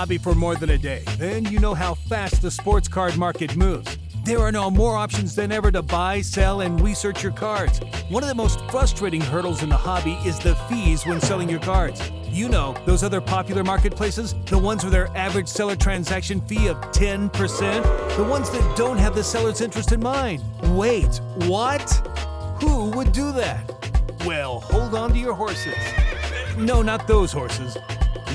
hobby for more than a day, then you know how fast the sports card market moves. There are now more options than ever to buy, sell, and research your cards. One of the most frustrating hurdles in the hobby is the fees when selling your cards. You know, those other popular marketplaces, the ones with their average seller transaction fee of 10%, the ones that don't have the seller's interest in mind. Wait, what? Who would do that? Well, hold on to your horses. No, not those horses.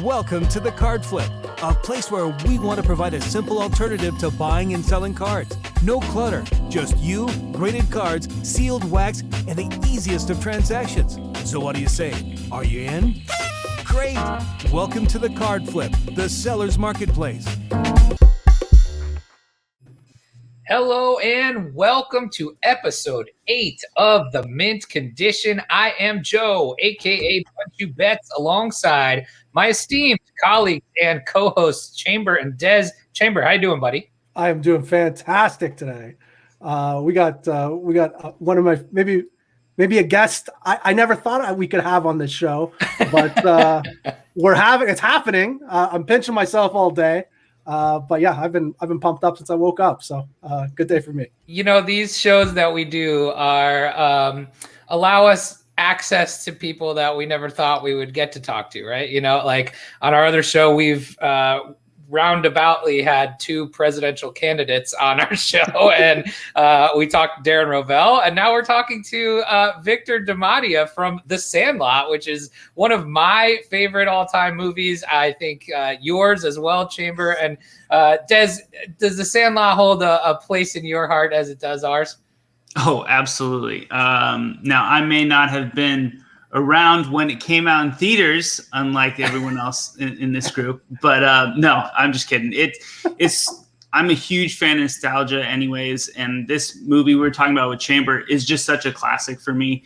Welcome to the Card Flip, a place where we want to provide a simple alternative to buying and selling cards. No clutter, just you, graded cards, sealed wax, and the easiest of transactions. So what do you say? Are you in? Great! Welcome to the Card Flip, the seller's marketplace. Hello and welcome to episode 8 of the Mint Condition. I am Joe, aka Bunch You Bets, alongside my esteemed colleagues and co-hosts Chamber and Dez. Chamber, how you doing, buddy? I am doing fantastic today. We got one of my maybe a guest I never thought we could have on this show, but it's happening. I'm pinching myself all day. But yeah, I've been pumped up since I woke up. So good day for me. You know, these shows that we do are allow us access to people that we never thought we would get to talk to, right? You know, like on our other show, we've roundaboutly had 2 presidential candidates on our show, and we talked to Darren Rovell, and now we're talking to Victor DiMattia from The Sandlot, which is one of my favorite all-time movies. I think yours as well, Chamber. And Des, does The Sandlot hold a place in your heart as it does ours? Oh, absolutely. Now, I may not have been around when it came out in theaters, unlike everyone else in this group. But no, I'm just kidding. I'm a huge fan of nostalgia anyways. And this movie we were talking about with Chamber is just such a classic for me.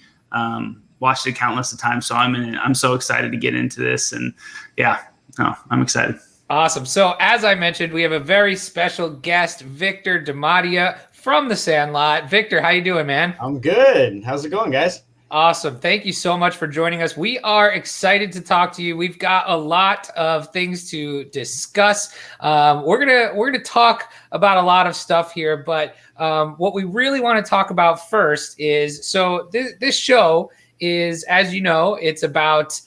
Watched it countless of times. So I'm so excited to get into this. And yeah, I'm excited. Awesome. So as I mentioned, we have a very special guest, Victor DiMattia from The Sandlot. Victor, how you doing, man? I'm good. How's it going, guys? Awesome. Thank you so much for joining us. We are excited to talk to you. We've got a lot of things to discuss. We're gonna talk about a lot of stuff here, but what we really want to talk about first is, so this show is, as you know, it's about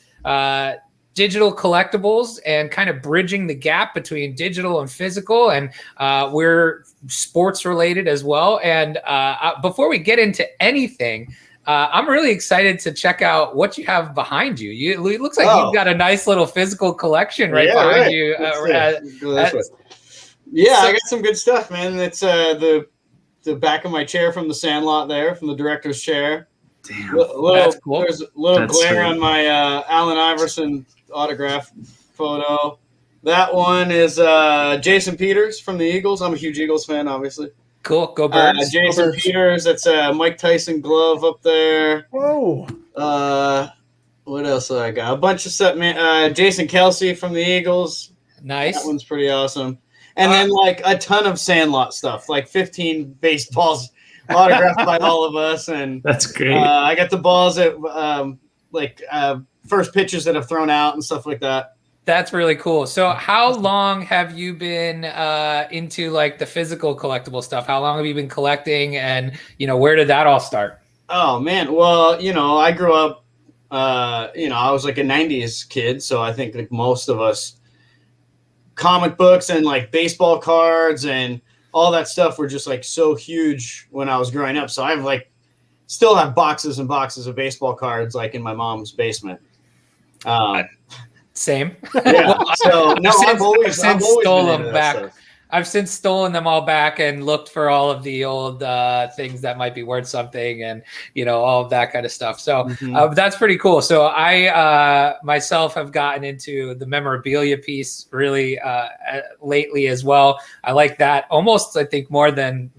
digital collectibles and kind of bridging the gap between digital and physical, and we're sports related as well. And before we get into anything, I'm really excited to check out what you have behind you. It looks like you've got a nice little physical collection behind you. I got some good stuff, man. It's the back of my chair from The Sandlot there, from the director's chair. Damn, that's cool. There's a little glare on my Allen Iverson autograph photo. That one is Jason Peters from the Eagles. I'm a huge Eagles fan, obviously. Cool. Go Birds. Jason Peters. That's a Mike Tyson glove up there. Whoa. What else do I got? A bunch of stuff, man. Jason Kelsey from the Eagles. Nice. That one's pretty awesome. And then like a ton of Sandlot stuff, like 15 baseballs autographed by all of us. And that's great. I got the balls that first pitches that have thrown out and stuff like that. That's really cool. So how long have you been into like the physical collectible stuff? How long have you been collecting, and where did that all start? Oh man. Well, I grew up, I was like a 90s kid. So I think like most of us, comic books and like baseball cards and all that stuff were just like so huge when I was growing up. So I've still have boxes and boxes of baseball cards like in my mom's basement. Same. Yeah. So no, I've since stolen them back. I've since stolen them all back and looked for all of the old things that might be worth something, and all of that kind of stuff. So that's pretty cool. So I myself have gotten into the memorabilia piece really lately as well. I like that almost, I think, more than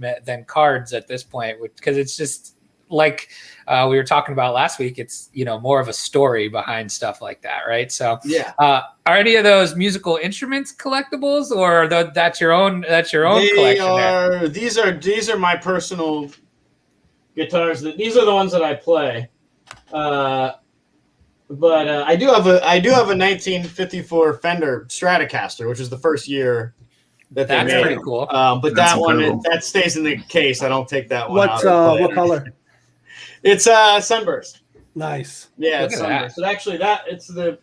cards at this point, because it's just like we were talking about last week, it's more of a story behind stuff like that, right? So yeah. Are any of those musical instruments collectibles, or that's your own collection? These are my personal guitars. These are the ones that I play. But I do have a 1954 Fender Stratocaster, which is the first year that they That's made. pretty cool. But That's that one incredible. that stays in the case. I don't take that one out. What color? It's Sunburst. Nice. Yeah, Look it's at that. Sunburst. But actually,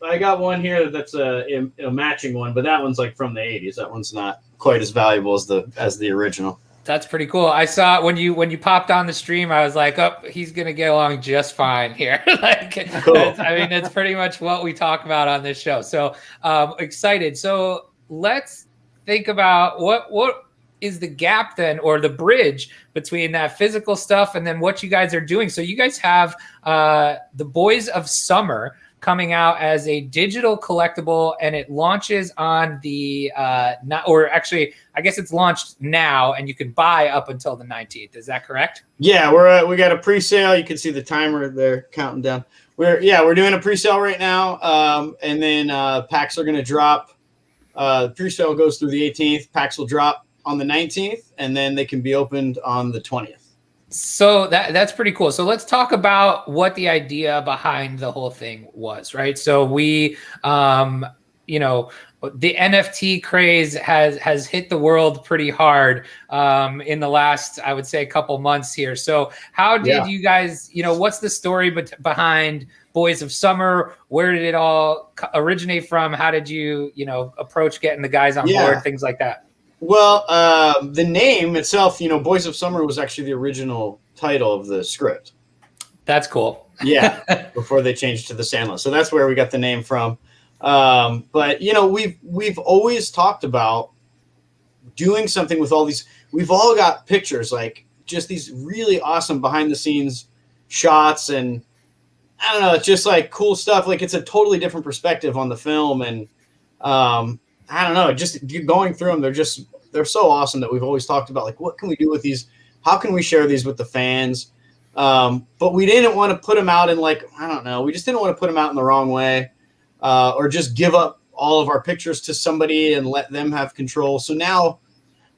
I got one here that's a matching one, but that one's like from the 80s. That one's not quite as valuable as the original. That's pretty cool. I saw when you popped on the stream, I was like, oh, he's gonna get along just fine here. Like, Cool. That's pretty much what we talk about on this show. So excited. So let's think about what is the gap then, or the bridge between that physical stuff and then what you guys are doing. So you guys have the Boys of Summer coming out as a digital collectible, and it launches on the I guess it's launched now, and you can buy up until the 19th. Is that correct? Yeah, we got a pre-sale. You can see the timer there counting down. We're doing a pre-sale right now, and then packs are going to drop. The pre-sale goes through the 18th. Packs will drop on the 19th, and then they can be opened on the 20th. So that's pretty cool. So let's talk about what the idea behind the whole thing was, right? So we, the NFT craze has hit the world pretty hard in the last, I would say, couple months here. So how did you guys, what's the story behind Boys of Summer? Where did it all originate from? How did you, approach getting the guys on board, things like that? Well, the name itself, Boys of Summer was actually the original title of the script. That's cool. Yeah, before they changed to the Sandlot. So that's where we got the name from. But we've always talked about doing something with all these. We've all got pictures, like just these really awesome behind the scenes shots, and I don't know, it's just like cool stuff. Like it's a totally different perspective on the film, and I don't know, just going through them, they're so awesome that we've always talked about, like, what can we do with these? How can we share these with the fans? But we didn't want to put them out in, like, I don't know, we just didn't want to put them out in the wrong way, or just give up all of our pictures to somebody and let them have control. So now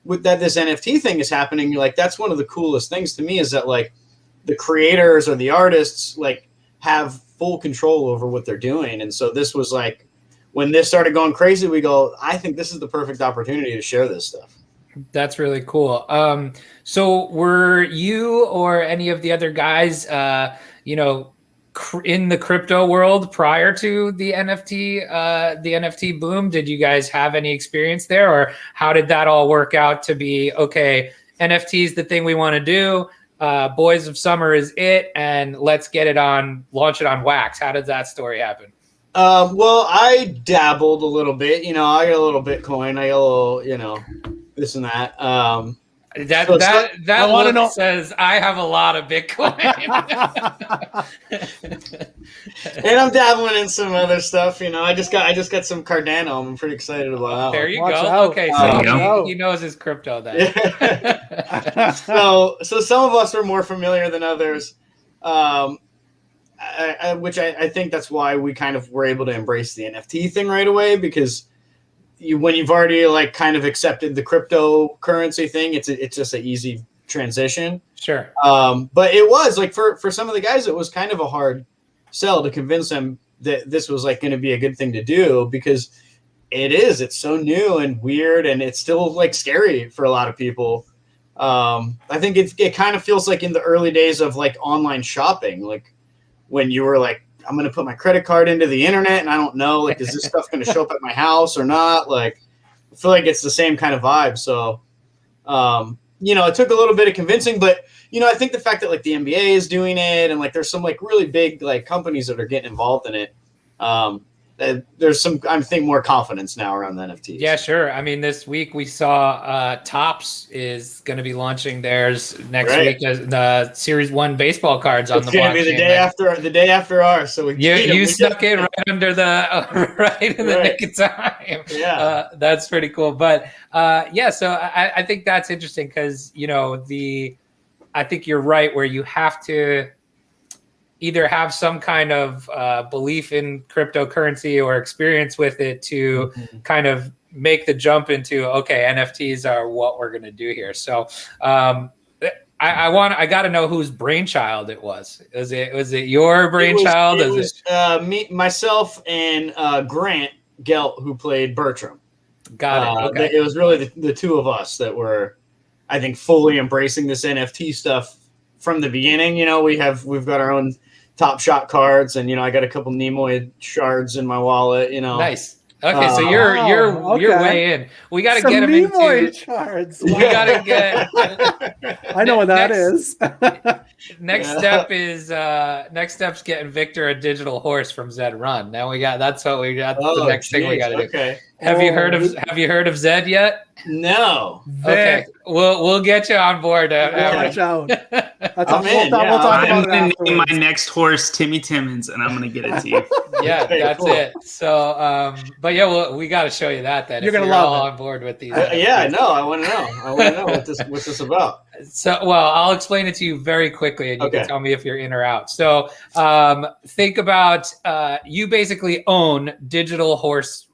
with that, this NFT thing is happening, like, that's one of the coolest things to me, is that, like, the creators or the artists, like, have full control over what they're doing. And so this was like, when this started going crazy, we go, I think this is the perfect opportunity to share this stuff. That's really cool. So were you or any of the other guys, in the crypto world prior to the NFT boom? Did you guys have any experience there, or how did that all work out to be, okay, NFT is the thing we want to do, Boys of Summer is it, and let's launch it on Wax? How did that story happen? Well, I dabbled a little bit, I got a little Bitcoin, I got a little, this and that. That look says I have a lot of Bitcoin. And I'm dabbling in some other stuff, I just got some Cardano. I'm pretty excited about that. There you Watch go. out. Okay, Watch so out. he knows his crypto then. So some of us are more familiar than others. Which I think that's why we kind of were able to embrace the NFT thing right away, because when you've already like kind of accepted the cryptocurrency thing, it's just an easy transition. Sure. But it was like for some of the guys, it was kind of a hard sell to convince them that this was like going to be a good thing to do, because it's so new and weird, and it's still like scary for a lot of people. I think it kind of feels like in the early days of like online shopping, like when you were like, I'm going to put my credit card into the internet and I don't know, like, is this stuff going to show up at my house or not? Like, I feel like it's the same kind of vibe. So, it took a little bit of convincing, but, I think the fact that like the NBA is doing it, and like, there's some like really big like companies that are getting involved in it. There's some, I think, more confidence now around the NFTs. Yeah, sure. I mean, this week we saw Topps is going to be launching theirs next week. The Series 1 baseball cards on the blockchain. It's going to be the day after ours. So you snuck in right under the right in the nick of time. Yeah, that's pretty cool. But so I think that's interesting, because I think you're right, where you have to either have some kind of belief in cryptocurrency or experience with it to kind of make the jump into, okay, NFTs are what we're going to do here. So I got to know whose brainchild it was. Was it your brainchild? It was me, myself, and Grant Gelt, who played Bertram. Got it. Okay. It was really the two of us that were, I think, fully embracing this NFT stuff from the beginning. You know, we've got our own Top Shot cards, and I got a couple Nimoy shards in my wallet. Nice. Okay, so you're way in. We got to get him into charts. We got to get. I know what that is. Next step's getting Victor a digital horse from Zed Run. Now that's the next thing we got to do. Okay. Have you heard of Zed yet? No. Okay, we'll get you on board. Watch out. I'm in. We'll talk I'm about going it to name my afterwards. next horse Timmy Timmons, and I'm going to get it to you. Yeah, Okay, that's cool. it. So, but yeah, we got to show you that. Then You're if gonna you're love all it. on board with these. Yeah, no, I want to know. I want to know what's this about. So, well, I'll explain it to you very quickly, and you Okay. can tell me if you're in or out. So, think about you basically own digital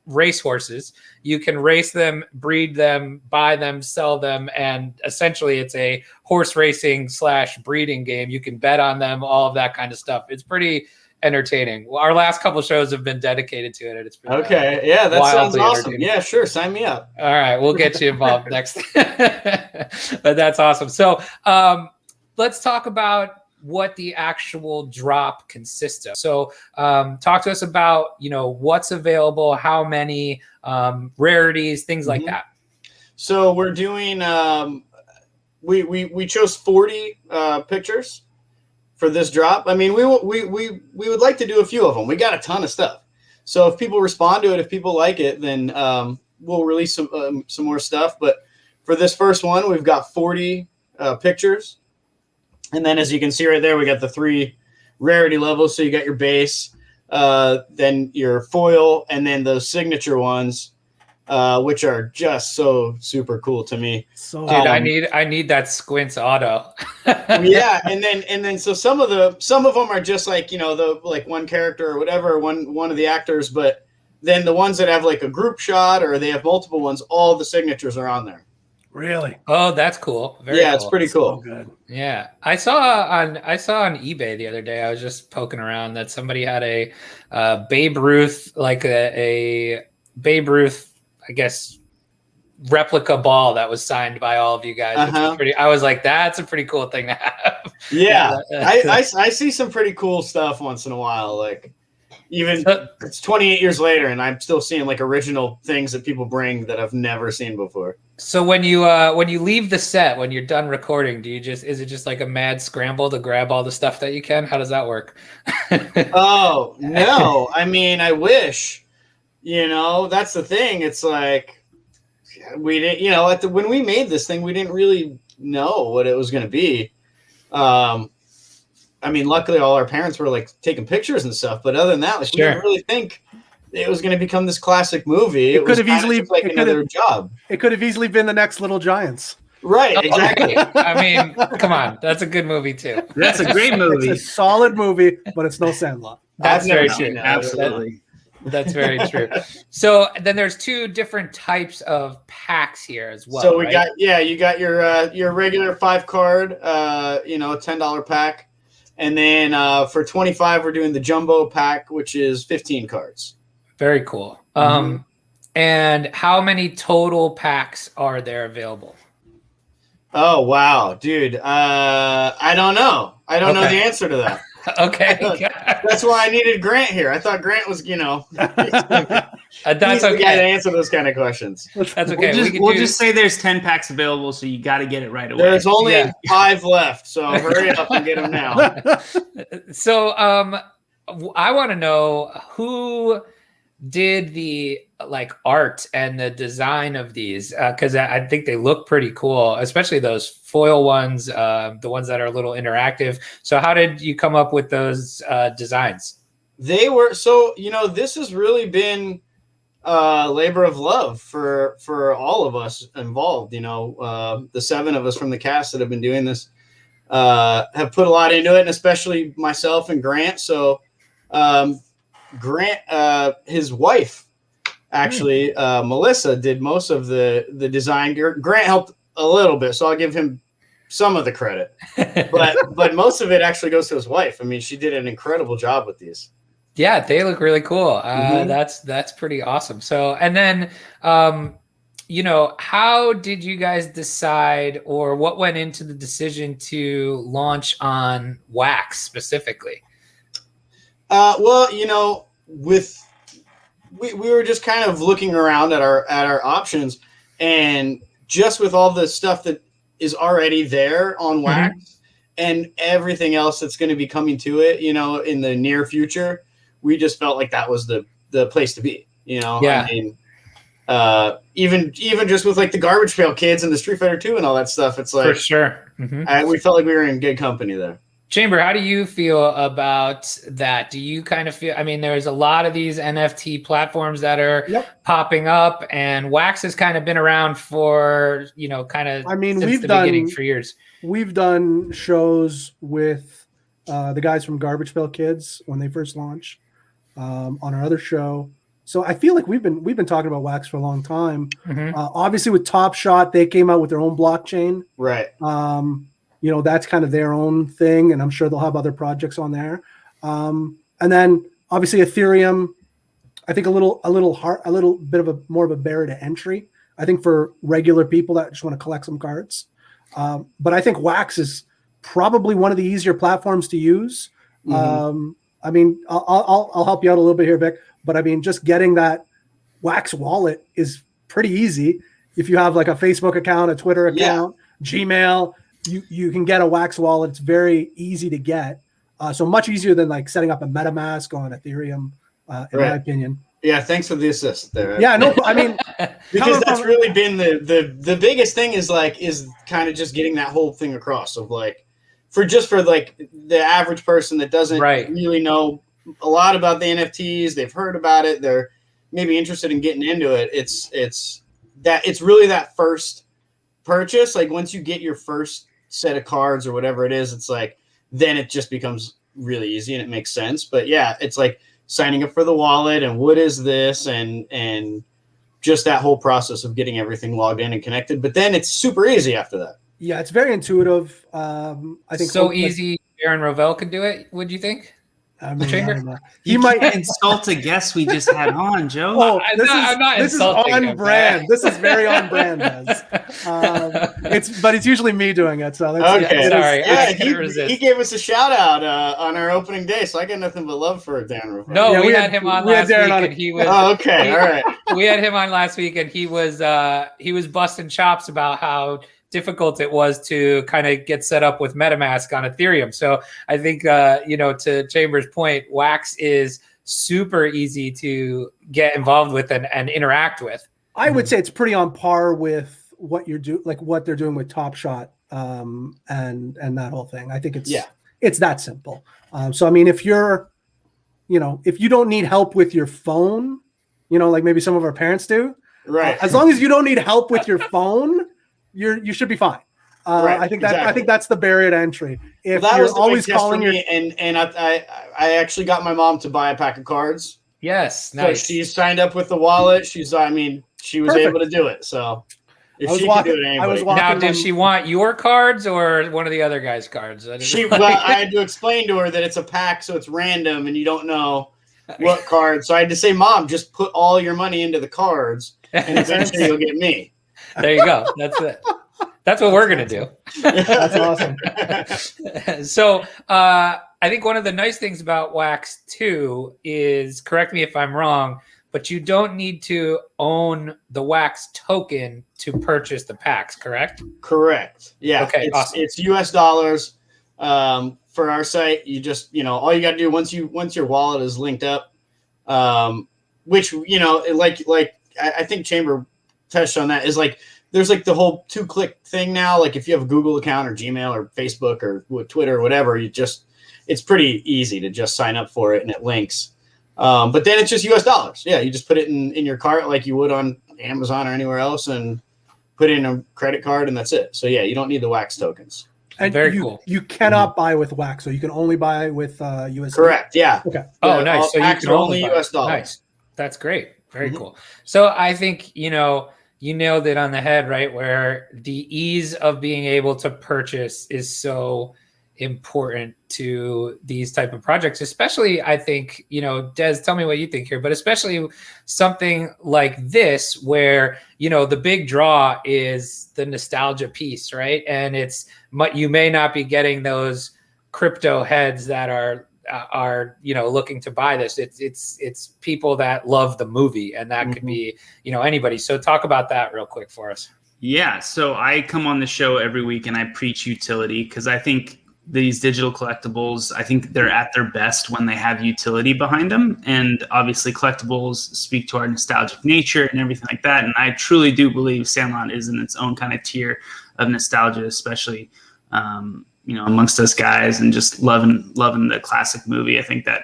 race horses. You can race them, breed them, buy them, sell them, and essentially it's a horse racing / breeding game. You can bet on them, all of that kind of stuff. It's pretty entertaining. Well, our last couple shows have been dedicated to it, and it's been Okay, yeah, that sounds wildly awesome. entertaining. Yeah, sure, sign me up. All right, we'll get you involved next. But that's awesome. So let's talk about what the actual drop consists of. So talk to us about, what's available, how many rarities, things like that. So we're doing. We chose 40 pictures for this drop. I mean, we would like to do a few of them. We got a ton of stuff. So if people respond to it, if people like it, then we'll release some more stuff. But for this first one, we've got 40 pictures. And then as you can see right there, we got the 3 rarity levels. So you got your base, then your foil, and then those signature ones, which are just so super cool to me. So Dude, I need that Squints auto. Yeah, and then so some of them are just like, the like one character or whatever, one of the actors, but then the ones that have like a group shot or they have multiple ones, all the signatures are on there. really? Oh, that's cool. Very Yeah, cool. it's pretty So cool. good. Yeah, I saw on eBay the other day. I was just poking around that somebody had a Babe Ruth, like a Babe Ruth, I guess, replica ball that was signed by all of you guys. Which was pretty. I was like, that's a pretty cool thing to have. Yeah, I see some pretty cool stuff once in a while. Like even it's 28 years later, and I'm still seeing like original things that people bring that I've never seen before. So when you leave the set, when you're done recording, is it just like a mad scramble to grab all the stuff that you can? How does that work? Oh no! I mean, I wish. That's the thing. It's like we didn't. When we made this thing, we didn't really know what it was going to be. I mean, luckily, all our parents were like taking pictures and stuff. But other than that, like, we didn't really think it was going to become this classic movie. It could have easily like another job. It could have easily been the next Little Giants. Right, exactly. I mean, come on, that's a good movie too. That's a great movie. It's a solid movie, but it's no Sandlot. That's very true. Absolutely. That's very true. So then there's 2 different types of packs here as well. So we right? you got your regular 5 card, $10 pack, and then for 25 we're doing the jumbo pack, which is 15 cards. Very cool. And how many total packs are there available? Oh wow, dude! I don't know. I don't know the answer to that. Okay. That's why I needed Grant here. I thought Grant was, he's That's the guy to okay. answer those kind of questions. That's okay. We'll just say there's 10 packs available, so you got to get it right away. There's only 5 left, so hurry up and get them now. So I want to know who did the art and the design of these, because I think they look pretty cool, especially those foil ones, the ones that are a little interactive. So how did you come up with those designs? They were this has really been labor of love for all of us involved. The 7 of us from the cast that have been doing this have put a lot into it, and especially myself and Grant. So Grant, his wife, actually, Melissa, did most of the design. Grant helped a little bit, so I'll give him some of the credit, but most of it actually goes to his wife. I mean, she did an incredible job with these. Yeah, they look really cool. Mhm. That's pretty awesome. So, and then, how did you guys decide, or what went into the decision to launch on wax specifically? Well, we were just kind of looking around at our options, and just with all the stuff that is already there on wax and everything else that's going to be coming to it, in the near future, we just felt like that was the place to be, Yeah. I mean, even just with like the Garbage Pail Kids and the Street Fighter 2 and all that stuff, it's like, For sure. we felt like we were in good company there. Chamber, how do you feel about that? Do you kind of feel, I mean, there's a lot of these NFT platforms that are popping up, and wax has kind of been around for, since we've the done beginning for years. We've done shows with the guys from Garbage Pail Kids when they first launched on our other show. So I feel like we've been talking about wax for a long time. Obviously with Top Shot, they came out with their own blockchain. Right. That's kind of their own thing, and I'm sure they'll have other projects on there. And then obviously Ethereum, I think a little bit of more of a barrier to entry, I think, for regular people that just want to collect some cards. But I think wax is probably one of the easier platforms to use. I mean, I'll help you out a little bit here, Vic, but I mean, just getting that wax wallet is pretty easy. If you have like a Facebook account, a Twitter account, Gmail, you can get a wax wallet. It's very easy to get. So much easier than like setting up a MetaMask on Ethereum, in my opinion. Yeah, thanks for the assist there. Yeah, no, I mean, because that's really been the biggest thing is kind of just getting that whole thing across of like, for the average person that doesn't really know a lot about the NFTs, they've heard about it, they're maybe interested in getting into it. It's really that first purchase. Like once you get your first set of cards or whatever it is, it's like, then it just becomes really easy and it makes sense. But yeah, it's like signing up for the wallet and what is this and just that whole process of getting everything logged in and connected. But then it's super easy after that. Yeah, it's very intuitive. I think so easy. Aaron Rovell could do it. Would you think? I mean, Chamber? You might insult a guest we just had on, Joe. Oh, this is on brand. This is very on brand, guys. But it's usually me doing it. So that's okay. Sorry, yeah, he gave us a shout out on our opening day, so I got nothing but love for Dan Rovell. No, yeah, we had him on last week, and he was. Oh, okay, all right. We had him on last week, and he was busting chops about how difficult it was to kind of get set up with MetaMask on Ethereum. So I think, to Chambers' point, wax is super easy to get involved with and interact with. I would say it's pretty on par with what what they're doing with Top Shot and that whole thing. I think it's that simple. So I mean, if you're, if you don't need help with your phone, like maybe some of our parents do, right? As long as you don't need help with your phone, you should be fine. Right, I think that's the barrier to entry. If that you're was always calling me, and I actually got my mom to buy a pack of cards. Yes, nice. So she signed up with the wallet. She was able to do it. So if she could do it, anybody. Now, did she want your cards or one of the other guys' cards? I had to explain to her that it's a pack, so it's random, and you don't know what card. So I had to say, Mom, just put all your money into the cards, and eventually you'll get me. There you go. That's it. That's what we're going to do. That's awesome. So I think one of the nice things about wax too is, correct me if I'm wrong, but you don't need to own the wax token to purchase the packs, correct? Correct. Yeah. Okay. Awesome. It's US dollars. For our site, you just, all you got to do once your wallet is linked up, which, I think Chamber touched on that, is like, there's like the whole 2-click thing now. Like if you have a Google account or Gmail or Facebook or Twitter or whatever, it's pretty easy to just sign up for it and it links. But then it's just US dollars. Yeah. You just put it in your cart like you would on Amazon or anywhere else and put in a credit card and that's it. So yeah, you don't need the wax tokens. And very cool. You cannot buy with wax, so you can only buy with USD. Correct. Yeah. Okay. Oh, nice. So you can only US dollars. Nice. That's great. Very cool. So I think, you nailed it on the head, right? Where the ease of being able to purchase is so important to these type of projects, especially, I think, Des, tell me what you think here, but especially something like this where, the big draw is the nostalgia piece, right? And you may not be getting those crypto heads that are looking to buy this. It's people that love the movie, and that could be, anybody. So talk about that real quick for us. Yeah. So I come on the show every week and I preach utility, because I think these digital collectibles, I think they're at their best when they have utility behind them. And obviously collectibles speak to our nostalgic nature and everything like that. And I truly do believe Sandlot is in its own kind of tier of nostalgia, especially, amongst us guys, and just loving the classic movie. I think that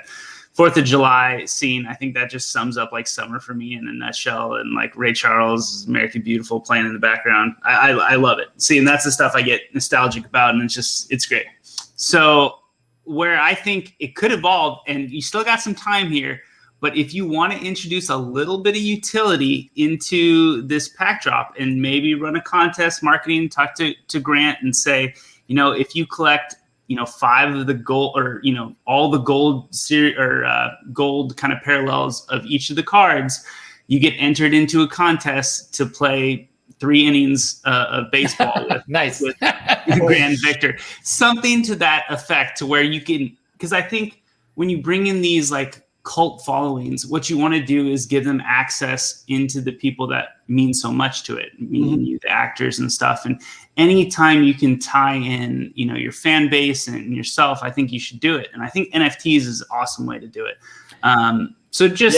4th of July scene, I think that just sums up like summer for me in a nutshell. And like Ray Charles' American Beautiful playing in the background. I love it. See, and that's the stuff I get nostalgic about. And it's great. So where I think it could evolve, and you still got some time here, but if you want to introduce a little bit of utility into this pack drop and maybe run a contest, marketing, talk to Grant and say, if you collect, 5 of the gold, or, all the gold series or gold kind of parallels of each of the cards, you get entered into a contest to play 3 innings of baseball with, nice. with Grand Victor. Something to that effect, to where you can, because I think when you bring in these like cult followings, what you want to do is give them access into the people that mean so much to it, meaning you, the actors and stuff. And anytime you can tie in, your fan base and yourself, I think you should do it. And I think NFTs is an awesome way to do it. So just,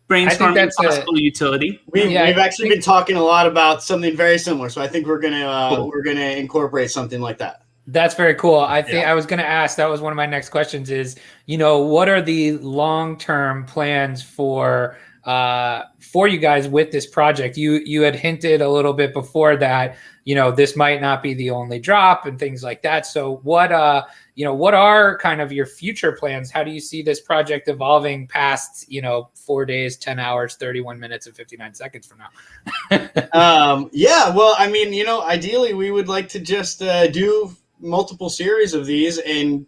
brainstorming possible utility. We've actually been talking a lot about something very similar. So I think we're gonna incorporate something like that. That's very cool. I think I was going to ask, that was one of my next questions is, what are the long-term plans for you guys with this project? You had hinted a little bit before that, this might not be the only drop and things like that. So what are kind of your future plans? How do you see this project evolving past, 4 days, 10 hours, 31 minutes and 59 seconds from now? Well, I mean, ideally we would like to just do multiple series of these and,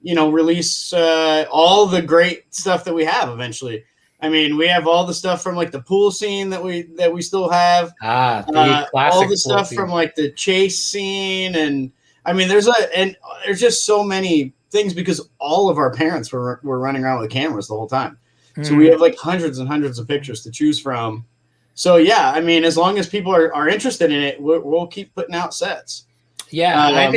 release all the great stuff that we have eventually. I mean, we have all the stuff from like the pool scene that we still have. All the stuff from like the chase scene, and I mean, there's just so many things because all of our parents were running around with cameras the whole time. So we have like hundreds and hundreds of pictures to choose from. So yeah, I mean, as long as people are interested in it, we'll keep putting out sets. Yeah,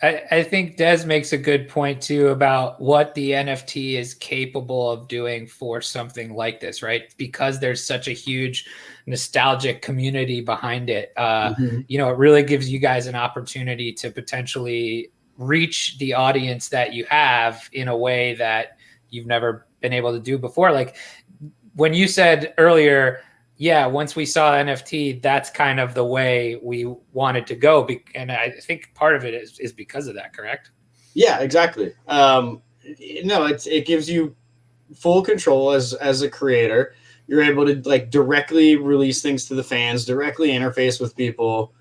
I think Des makes a good point too about what the NFT is capable of doing for something like this, right? Because there's such a huge nostalgic community behind it. It really gives you guys an opportunity to potentially reach the audience that you have in a way that you've never been able to do before. Like when you said earlier, once we saw NFT, that's kind of the way we wanted to go. And I think part of it is because of that, correct? Yeah, exactly. It gives you full control as a creator. You're able to like directly release things to the fans, directly interface with people.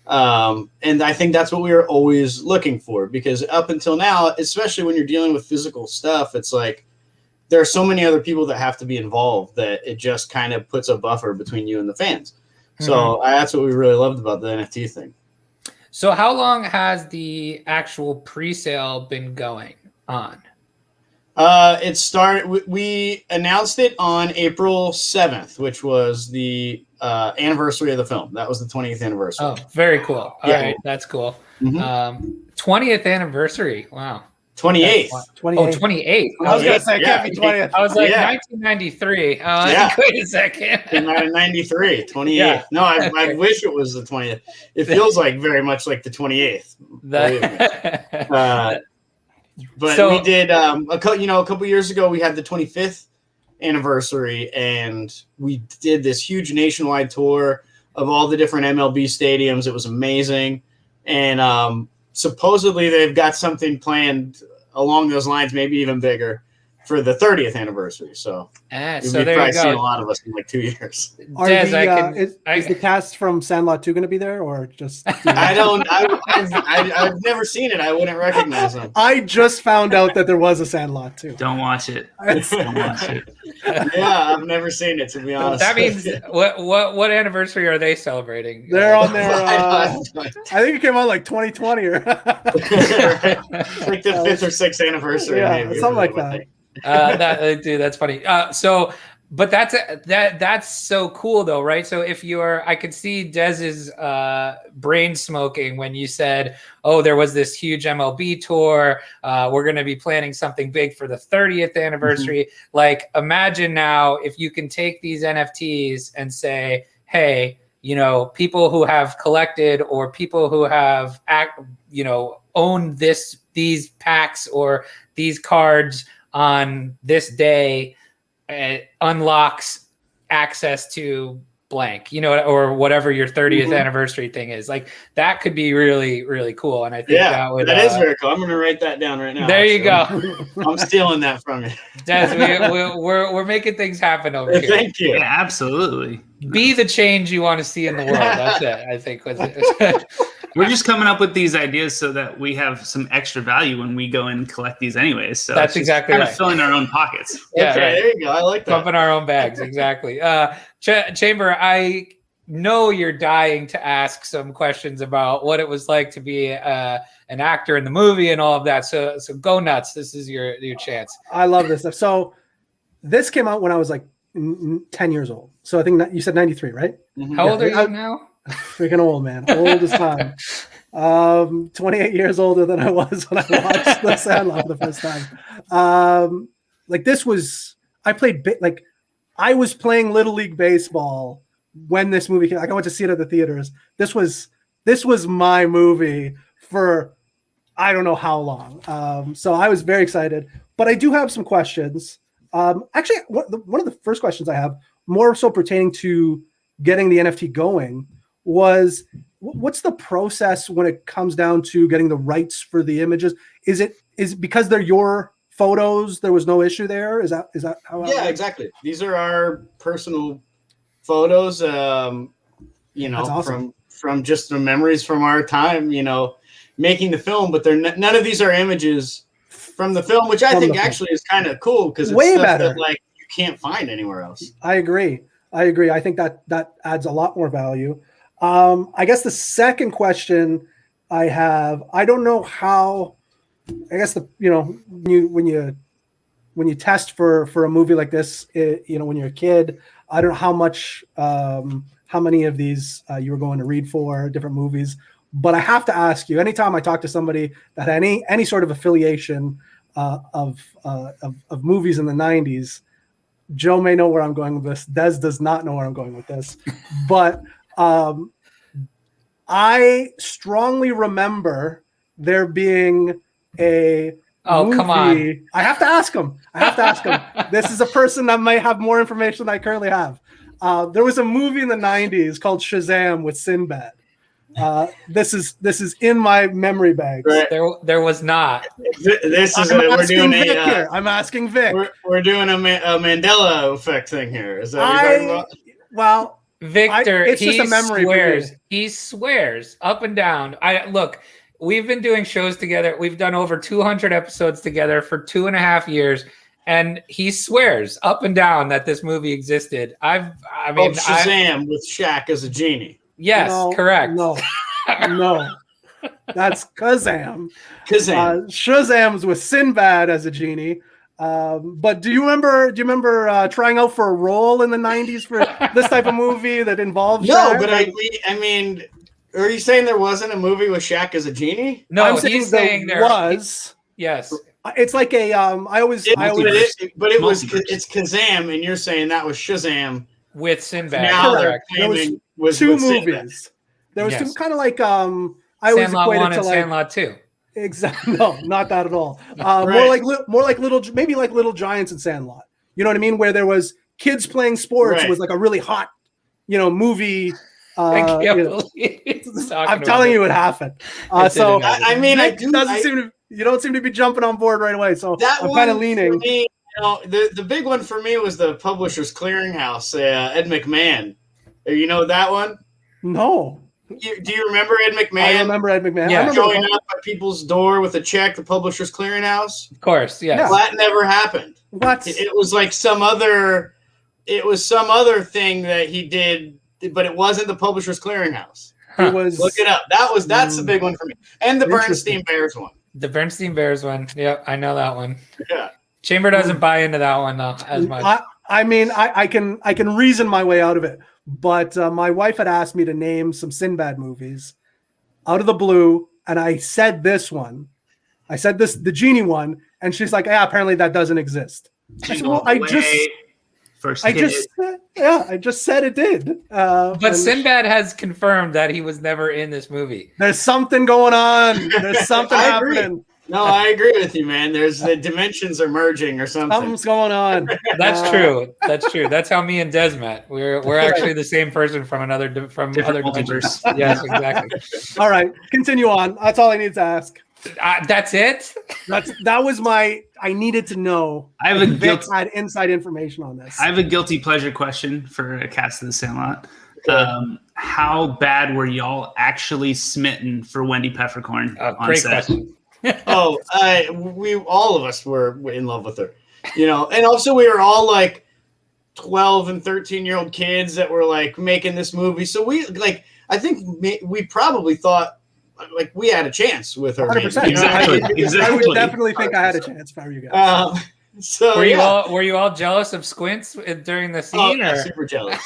And I think that's what we were always looking for, because up until now, especially when you're dealing with physical stuff, it's like, there are so many other people that have to be involved that it just kind of puts a buffer between you and the fans. So that's what we really loved about the NFT thing. So how long has the actual pre-sale been going on? It started. We announced it on April 7th, which was the anniversary of the film. That was the 20th anniversary. Oh, very cool. All right, that's cool. 20th anniversary. Wow. 28th. 28th. I was going to say, it can't be 20th. I was like, 1993. Wait a second. Came out in 93, 28th. Yeah. No, I wish it was the 20th. It feels like very much like the 28th. But we did, a couple years ago, we had the 25th anniversary, and we did this huge nationwide tour of all the different MLB stadiums. It was amazing. And supposedly they've got something planned along those lines, maybe even bigger, for the 30th anniversary. So so there probably you seen a go. lot of us in like 2 years. Is the cast from Sandlot 2 going to be there, or just? I've never seen it. I wouldn't recognize them. I just found out that there was a Sandlot 2. Don't watch it. Don't watch it. Yeah, I've never seen it, to be honest. That means what anniversary are they celebrating? They're on their. I think it came out like 2020 or. Like the 5th or 6th anniversary, yeah, maybe. something like that. Dude, that's funny. But that's so cool though, right? So if I could see Dez's brain smoking when you said, "Oh, there was this huge MLB tour. We're going to be planning something big for the 30th anniversary." Mm-hmm. Like, imagine now if you can take these NFTs and say, "Hey, people who have collected or people who have owned these packs or these cards on this day." Unlocks access to blank, or whatever your 30th anniversary thing is. Like, that could be really, really cool. And I think that is very cool. I'm going to write that down right now. There you go. I'm stealing that from you. Des, we're making things happen over here. Thank you. Yeah, absolutely. Be the change you want to see in the world. That's it, I think. We're just coming up with these ideas so that we have some extra value when we go and collect these anyways. So that's exactly kind right. of filling our own pockets. Yeah, okay, right. There you go. I like that. Pumping our own bags. Exactly. Chamber, I know you're dying to ask some questions about what it was like to be an actor in the movie and all of that. So go nuts. This is your chance. I love this stuff. So this came out when I was like 10 years old. So I think you said 93, right? Mm-hmm. How old are you now? Freaking old, man. Old as time. 28 years older than I was when I watched The Sandlot for the first time. I was playing Little League Baseball when this movie came. Like, I went to see it at the theaters. This was my movie for I don't know how long. So I was very excited. But I do have some questions. Actually, one of the first questions I have, more so pertaining to getting the NFT going, was what's the process when it comes down to getting the rights for the images? Is it because they're your photos, there was no issue there? Is that how? Yeah, exactly. These are our personal photos. Awesome. From just the memories from our time, making the film. But none of these are images from the film, which I think actually is kind of cool because it's way stuff better. That, like, you can't find anywhere else. I agree. I think that adds a lot more value. I guess the second question I have, I don't know how. I guess when you test for a movie like this, when you're a kid, I don't know how many of these you were going to read for different movies. But I have to ask you, anytime I talk to somebody that had any sort of affiliation of movies in the 90s, Joe may know where I'm going with this. Des does not know where I'm going with this. But I strongly remember there being a movie. Come on. I have to ask him. This is a person that might have more information than I currently have. There was a movie in the 90s called Shazam with Sinbad. This is in my memory banks. Right. There was not. I'm asking Vic. We're doing a Mandela effect thing here. Is that what you're talking about? Well, Victor, it's just a memory. He swears up and down. Look, we've been doing shows together. We've done over 200 episodes together for 2.5 years. And he swears up and down that this movie existed. Shazam with Shaq as a genie. Yes, correct. No, that's Kazam. Kazam. Shazam's with Sinbad as a genie. But do you remember trying out for a role in the 90s for this type of movie that involved No, Shaq? but I mean, are you saying there wasn't a movie with Shaq as a genie? No, he's saying there was. Yes. It's like a it's Kazam, and you're saying that was Shazam with Sinbad. Now correct. There was two movies. Sinbad. There was two kind of like I always Sandlot equated 1 to and like Sandlot 2. Exactly. No, not that at all. Right. More like Little Giants and Sandlot. You know what I mean? Where there was kids playing sports. Right. It was like a really hot, movie. I can't believe I'm telling you, it happened. I mean, you don't seem to be jumping on board right away. So I'm kind of leaning. For me, No, the big one for me was the Publishers Clearinghouse, Ed McMahon. You know that one? No. Do you remember Ed McMahon? I remember Ed McMahon. Yeah. I remember Showing up at people's door with a check, the Publishers Clearinghouse. Of course, yes. Yeah. Well, that never happened. what? It was like some other thing that he did, but it wasn't the Publishers Clearinghouse. It was. Look it up. That's the big one for me. And the Bernstein Bears one. The Bernstein Bears one. Yep, I know that one. Yeah. Chamber doesn't buy into that one though as much. I mean, I can reason my way out of it, but my wife had asked me to name some Sinbad movies out of the blue, and I said this one. I said the genie one, and she's like, "Yeah, apparently that doesn't exist." I said, "Well, I just said it did." But Sinbad has confirmed that he was never in this movie. There's something going on. There's something I agree. happening. No, I agree with you, man. There's the dimensions are merging or something. Something's going on. That's true. That's true. That's how me and Des met. We're actually the same person from other Different dimensions. Yes, exactly. All right, continue on. That's all I need to ask. That's it. That was my. I needed to know. I have a Vic had inside information on this. I have a guilty pleasure question for a Cast of the Sandlot. How bad were y'all actually smitten for Wendy Peppercorn on Great set? question. We all of us were in love with her, and also we were all like 12 and 13-year-old kids that were like making this movie. So I think we probably thought like we had a chance with her. 100%. Exactly. I would definitely think I had a chance if I were you guys. So were you all jealous of Squints during the scene? Yeah, or? super jealous.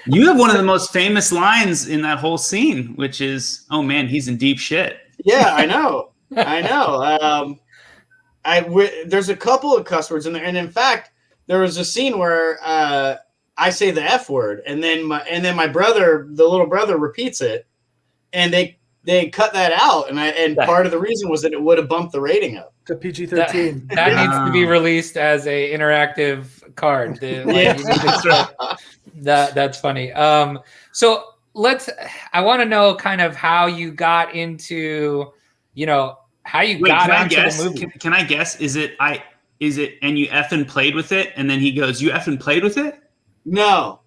You have one of the most famous lines in that whole scene, which is, "Oh man, he's in deep shit." Yeah, I know. There's a couple of cuss words in there, and in fact, there was a scene where I say the F word, and then my brother, the little brother, repeats it, and they cut that out, and part of the reason was that it would have bumped the rating up to PG-13. That needs to be released as a interactive card. You need to that's funny. So I want to know kind of how you got into, how you got onto the movie. Can I guess? Is it and you effing played with it, and then he goes, "You effing played with it"? No,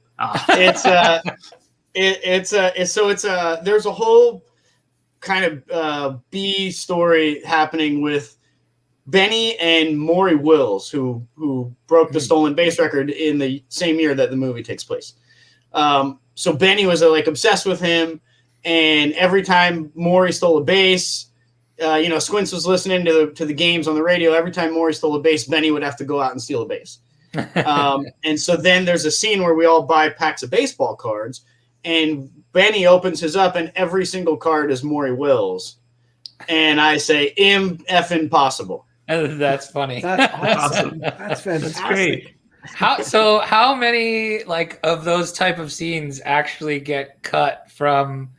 it's there's a whole kind of B story happening with Benny and Maury Wills, who broke the stolen base record in the same year that the movie takes place. So Benny was obsessed with him, and every time Maury stole a base, Squints was listening to the games on the radio. Every time Maury stole a base, Benny would have to go out and steal a base. And so then there's a scene where we all buy packs of baseball cards, and Benny opens his up, and every single card is Maury Wills. And I say, impossible. That's funny. That's awesome. That's fantastic. That's great. How many of those type of scenes actually get cut from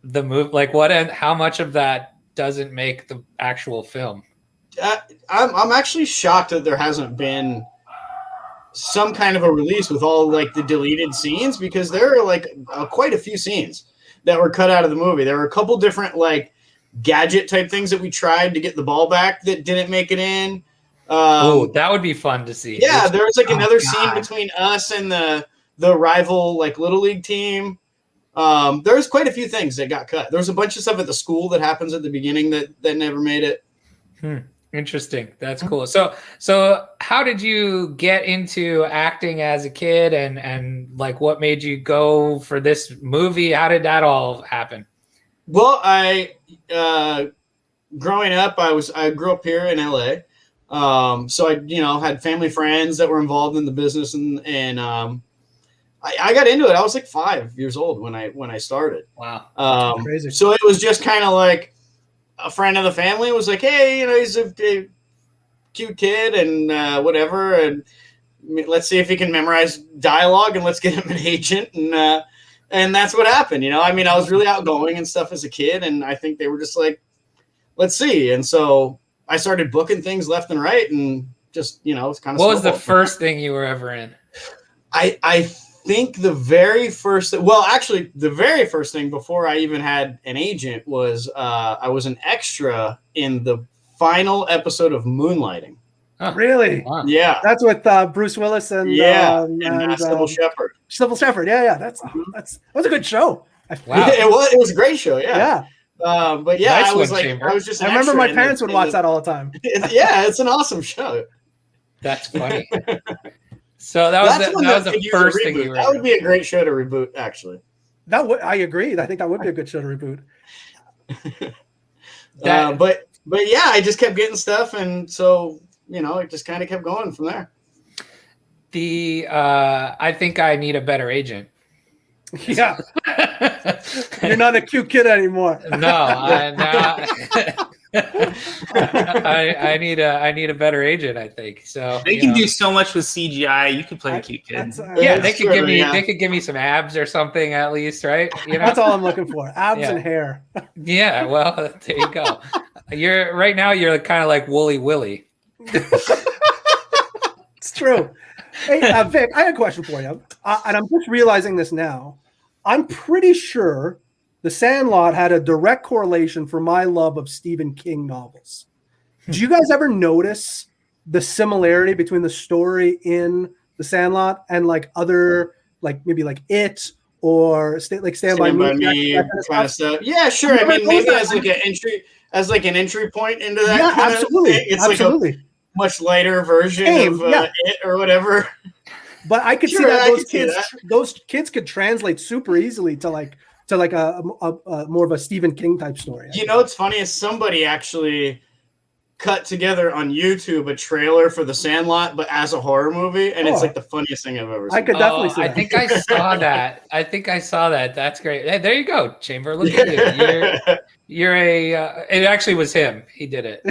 the movie? How much of that doesn't make the actual film? I'm actually shocked that there hasn't been some kind of a release with all the deleted scenes, because there are quite a few scenes that were cut out of the movie. There were a couple different gadget type things that we tried to get the ball back that didn't make it in. That would be fun to see. Yeah, there was another scene between us and the rival little league team. There's quite a few things that got cut. There was a bunch of stuff at the school that happens at the beginning that never made it. Interesting. That's cool. So how did you get into acting as a kid, and what made you go for this movie? How did that all happen? Well, growing up, I grew up here in LA. So I, had family friends that were involved in the business, and I got into it. I was 5 years old when I started. Wow. Crazy. So it was just kind of a friend of the family was like, "Hey, he's a cute kid and whatever, and let's see if he can memorize dialogue, and let's get him an agent." And that's what happened. I was really outgoing and stuff as a kid, and I think they were just like, "Let's see." And so I started booking things left and right, and just it's kind of. What was the first thing you were ever in? I think the very first thing before I even had an agent was I was an extra in the final episode of Moonlighting. Huh. Really? Wow. Yeah. That's with Bruce Willis and Sybil Shepherd. Sybil Shepherd. Yeah. That was a good show. Wow. It was a great show. Yeah. Yeah. But yeah, Nice I was one, like, Chamber. I was just. I remember my parents would watch that all the time. It's an awesome show. That's funny. So that was the first thing you were. That would be a great show to reboot, actually. I agree. I think that would be a good show to reboot. But yeah, I just kept getting stuff, and so it just kind of kept going from there. I think I need a better agent. Yeah. You're not a cute kid anymore. No, I need a better agent, I think. So They can do so much with CGI. You could play a cute kid. they could give me some abs or something at least, right? That's all I'm looking for. Abs and hair. Yeah, well, there you go. You're kind of like Wooly Willy. It's true. Hey, Vic, I have a question for you. And I'm just realizing this now. I'm pretty sure The Sandlot had a direct correlation for my love of Stephen King novels. Do you guys ever notice the similarity between the story in The Sandlot and like other, like maybe like It or Stand by Me kind of stuff? Yeah, sure. I mean, maybe as like an entry point into that. Yeah, kind absolutely. Of thing. It's absolutely. like a much lighter version of It or whatever. But I could see that those kids could translate super easily to a more of a Stephen King type story. What's funny is somebody actually cut together on YouTube a trailer for The Sandlot, but as a horror movie, and it's like the funniest thing I've ever seen. I could definitely see that. I think I saw that. That's great. Hey, there you go, Chamber. Look at you. You're it actually was him. He did it.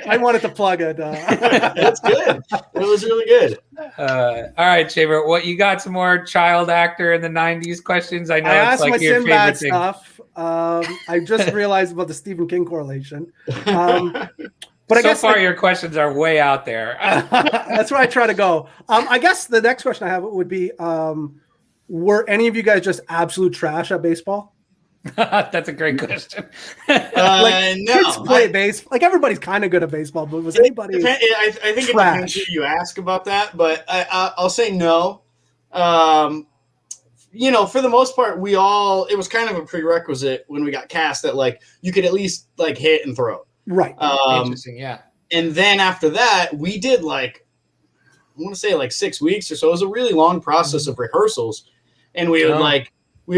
I wanted to plug it. That's good. It was really good. All right, Chamber. What you got? Some more child actor in the '90s questions? I know I it's asked like my your Sinbad favorite thing. stuff. I just realized about the Stephen King correlation. But I guess your questions are way out there. That's where I try to go. I guess the next question I have would be: were any of you guys just absolute trash at baseball? That's a great question. Kids play base. Like everybody's kind of good at baseball, but was anybody? I think it depends who you ask about that, but I'll say no. For the most part, it was kind of a prerequisite when we got cast that like you could at least like hit and throw. Right. Interesting. Yeah. And then after that, we did I want to say like 6 weeks or so. It was a really long process of rehearsals, and we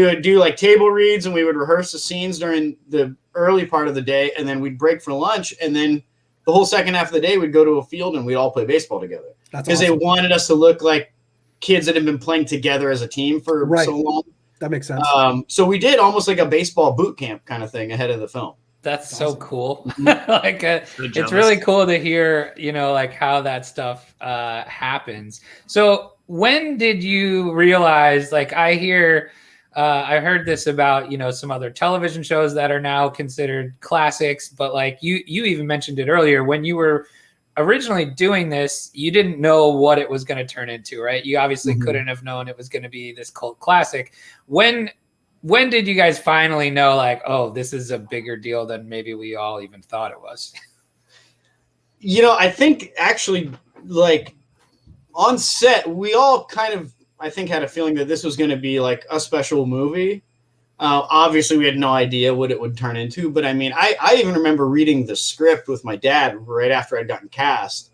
would do like table reads, and we would rehearse the scenes during the early part of the day, and then we'd break for lunch, and then the whole second half of the day we'd go to a field and we'd all play baseball together. That's because awesome. They wanted us to look like kids that had been playing together as a team for so long. That makes sense. So we did almost like a baseball boot camp kind of thing ahead of the film. That's so cool. It's really cool to hear, like how that stuff happens. So when did you realize, like I heard this about, some other television shows that are now considered classics, but like you even mentioned it earlier, when you were originally doing this, you didn't know what it was going to turn into, right? You obviously couldn't have known it was going to be this cult classic. When did you guys finally know, like, oh, this is a bigger deal than maybe we all even thought it was? I think actually, like, on set, we all kind of, I think, had a feeling that this was going to be, like, a special movie. Obviously, we had no idea what it would turn into. But, I mean, I even remember reading the script with my dad right after I'd gotten cast.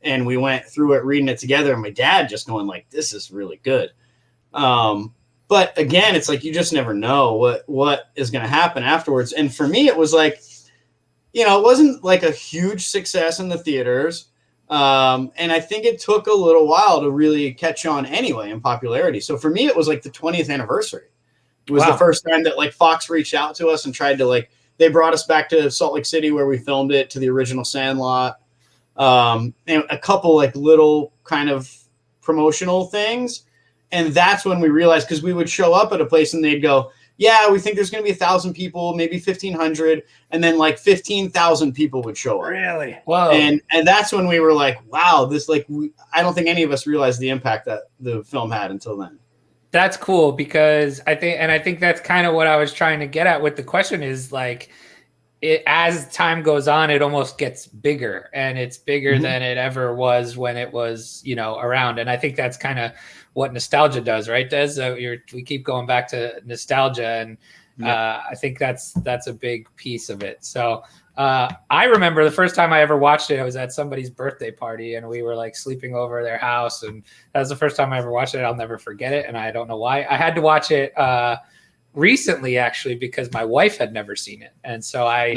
And we went through it, reading it together. And my dad just going, like, this is really good. But again, it's like you just never know what is going to happen afterwards. And for me, it was like, it wasn't like a huge success in the theaters. And I think it took a little while to really catch on anyway in popularity. So for me, it was like the 20th anniversary. It was the first time that like Fox reached out to us and tried to they brought us back to Salt Lake City where we filmed it, to the original Sandlot. And a couple like little kind of promotional things. And that's when we realized, because we would show up at a place and they'd go, yeah, we think there's going to be 1,000 people, maybe 1,500. And then like 15,000 people would show up. Really? Wow. And that's when we were like, wow, this I don't think any of us realized the impact that the film had until then. That's cool, because I think that's kind of what I was trying to get at with the question is like, as time goes on, it almost gets bigger, and it's bigger than it ever was when it was, around. And I think that's kind of what nostalgia does, right, Des? We keep going back to nostalgia, and I think that's a big piece of it. So I remember the first time I ever watched it, I was at somebody's birthday party, and we were like sleeping over their house, and that was the first time I ever watched it. I'll never forget it, and I don't know why. I had to watch it recently, actually, because my wife had never seen it, and so I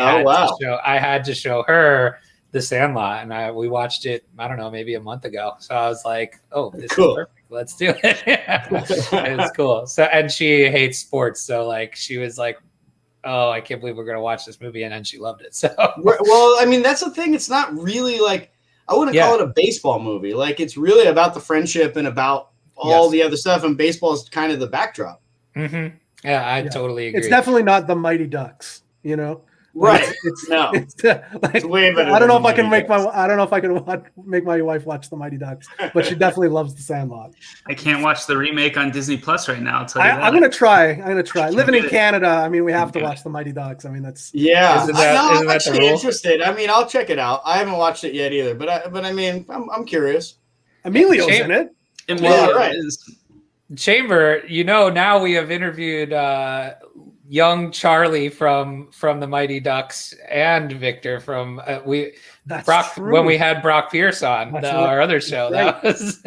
had to show her The Sandlot, and we watched it, I don't know, maybe a month ago. So I was like, oh, this is perfect, let's do it. It's cool. So, and she hates sports, so like she was like, oh, I can't believe we're gonna watch this movie, and then she loved it. So well, I mean, that's the thing, it's not really like, I wouldn't call it a baseball movie. Like, it's really about the friendship and about all the other stuff, and baseball is kind of the backdrop. Yeah, I totally agree. It's definitely not the Mighty Ducks, Right? It's It's way better. I don't know if I can make make my wife watch the Mighty Ducks, but she definitely loves the Sandlot. I can't watch the remake on Disney Plus right now. I'll tell you that. I'm gonna try. Living in Canada, I mean, we have to watch the Mighty Ducks. I mean, that's Isn't I'm that actually interested. I mean, I'll check it out. I haven't watched it yet either, but I mean, I'm curious. Emilio's in it. Emilio right. is. Chamber, now we have interviewed young Charlie from the Mighty Ducks and Victor from when we had Brock Pierce on our other show. That was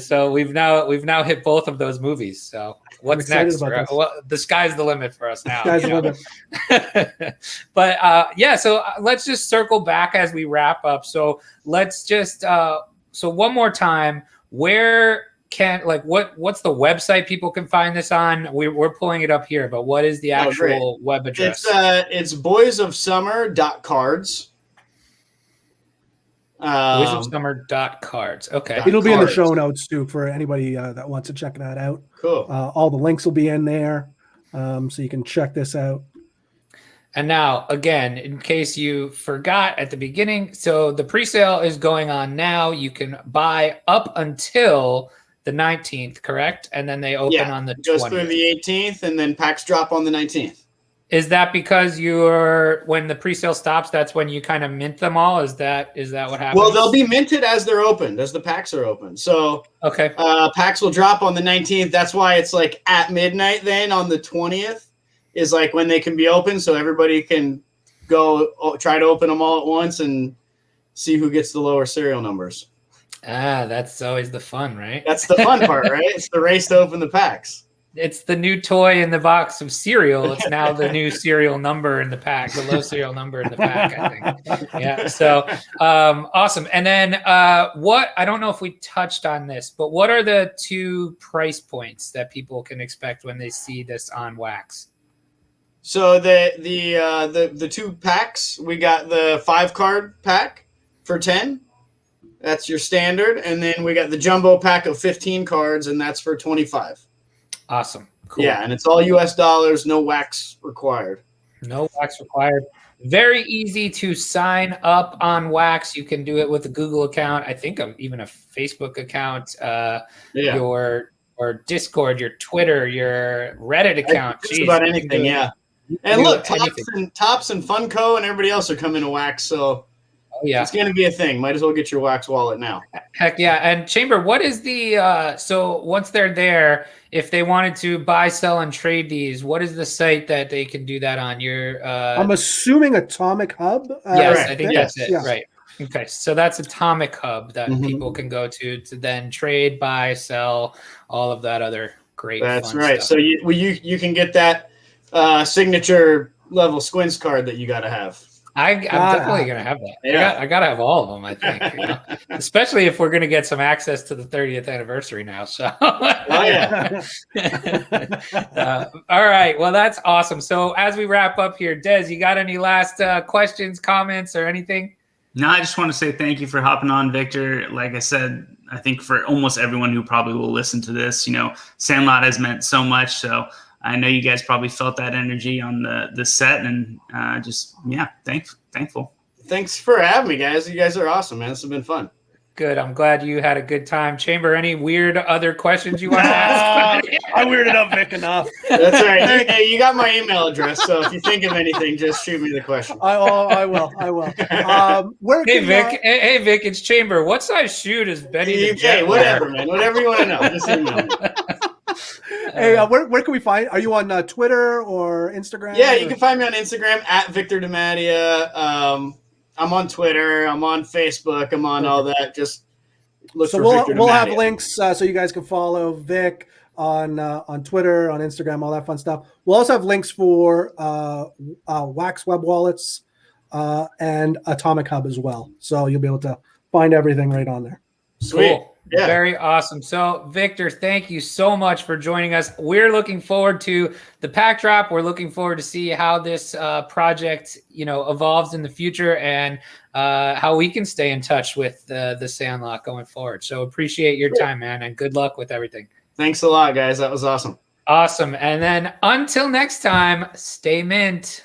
so we've now hit both of those movies. So what's next? Well, the sky's the limit for us now. But so let's just circle back as we wrap up. So let's just so one more time, what's the website people can find this on? We're pulling it up here, but what is the actual web address? It's boysofsummer.cards. Boysofsummer.cards. Okay. It'll be in the show notes too for anybody that wants to check that out. Cool. All the links will be in there, so you can check this out. And now, again, in case you forgot at the beginning, so the pre-sale is going on now. You can buy up until the 19th, correct? And then they open on the 20th. Goes through the 18th, and then packs drop on the 19th. Is that because when the pre-sale stops, that's when you kind of mint them all? Is that what happens? Well, they'll be minted as they're opened, as the packs are open. So packs will drop on the 19th. That's why it's like at midnight then on the 20th is like when they can be open, so everybody can go try to open them all at once and see who gets the lower serial numbers. That's always the fun, right? That's the fun part, right? It's the race to open the packs. It's the new toy in the box of cereal. It's now the new serial number in the pack, the low serial number in the pack, I think. Yeah. So awesome. And then I don't know if we touched on this, but what are the two price points that people can expect when they see this on wax? So the two packs, we got the 5-card pack for 10. That's your standard. And then we got the jumbo pack of 15 cards, and that's for 25. Awesome. Cool. Yeah, and it's all US dollars, no wax required. No wax required. Very easy to sign up on Wax. You can do it with a Google account. I think even a Facebook account, your Discord, your Twitter, your Reddit account. Just about anything, yeah. And look, Tops and Funko and everybody else are coming to Wax, so it's going to be a thing. Might as well get your Wax wallet now. Heck yeah. And Chamber, what is the so once they're there, if they wanted to buy, sell, and trade these, what is the site that they can do that on? I'm assuming Atomic Hub. Yes, I think that's it. Yes. Right. Okay, so that's Atomic Hub that people can go to then trade, buy, sell, all of that other great That's right. stuff. So you can get that signature level Squints card that you got to have. I'm definitely going to have that. Yeah. I got to have all of them, I think. Especially if we're going to get some access to the 30th anniversary now. So, all right. Well, that's awesome. So as we wrap up here, Des, you got any last questions, comments, or anything? No, I just want to say thank you for hopping on, Victor. Like I said, I think for almost everyone who probably will listen to this, Sandlot has meant so much. So I know you guys probably felt that energy on the set, and thankful. Thanks for having me, guys. You guys are awesome, man. This has been fun. Good. I'm glad you had a good time. Chamber, any weird other questions you want to ask? I weirded up Vic enough. That's all right. Hey, you got my email address, so if you think of anything, just shoot me the question. I will. Hey Vic, it's Chamber. What size shoe does Benny the Jet whatever, wear? man. Whatever you want to know, just email me. Hey, where can we find? Are you on Twitter or Instagram? Yeah, you can find me on Instagram at Victor DiMattia. I'm on Twitter. I'm on Facebook. I'm on all that. Just look for Victor DiMattia. We'll have links so you guys can follow Vic on Twitter, on Instagram, all that fun stuff. We'll also have links for Wax Web Wallets and Atomic Hub as well. So you'll be able to find everything right on there. Sweet. Cool. Yeah. Very awesome. So, Victor, thank you so much for joining us. We're looking forward to the pack drop. We're looking forward to see how this project, evolves in the future, and how we can stay in touch with the Sandlot going forward. So, appreciate your time, man, and good luck with everything. Thanks a lot, guys. That was awesome. Awesome. And then until next time, stay mint.